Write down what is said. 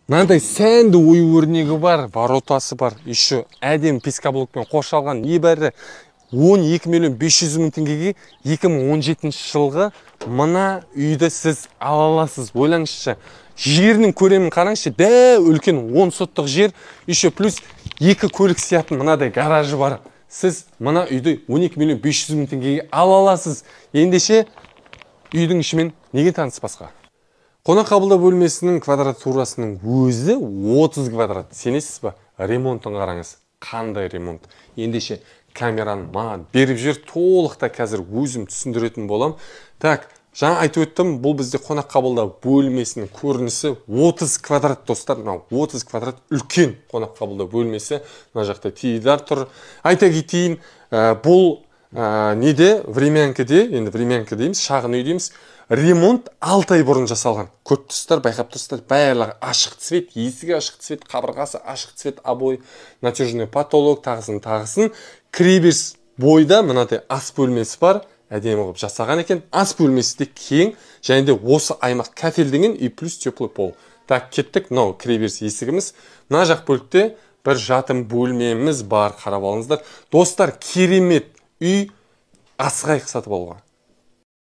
Мынандай сәнді ою-өрнегі бар, воротасы бар, еще әдемі пескаблокпен қоршалған, небәрі 12 миллион 500 мың теңгеге 2017 жылғы мына үйді сіз ала аласыз. Ойлаңызшы, жерінің көлемін қараңызшы, дәу үлкен 10 соттық жер, еще плюс 2 көлік сиятын мынадай гаражы бар. Сіз мына үйді 12 миллион 500 мың теңгеге ала аласыз. Ендеше үйдің ішімен неге таныспасқа? Қонақ қабылдау бөлмесінің квадратурасының өзі 30 квадрат. Сенесіз ба? Ремонтын қараңыз. Қандай ремонт? Ендеше камераны маған беріп жер, толықта қазір өзім түсіндіретін болам. Так, жаңа айтып өттім, бұл бізде қонақ қабылдау бөлмесінің көрінісі 30 квадрат, достар. 30 квадрат үлкен қонақ қабылдау бөлмесі. Мына жақта теледидар тұр. Айта кетейін, бұл неде? Времянкіде, енді времянкі дейміз, шағын үй дейміз. Ремонт 6 ай бұрын жасалған. Көп тұстар, байқап тұстар, бәрі ашық цвет, есігі ашық цвет, қабырғасы ашық цвет, обой, натяжный потолок, тағысын. Кіреберіс бойда мынадай ас бөлмесі бар, әдемі қылып жасаған екен. Ас бөлмесі де кең, және де осы аймақ кафелденген и плюс теплый пол. Так, кеттік, мынау кіреберіс есігіміз. Мына жақ бөлікте бір жатын бөлмеміз бар, қарап алыңыздар. Достар, керемет үй, асығайық сатып алуға.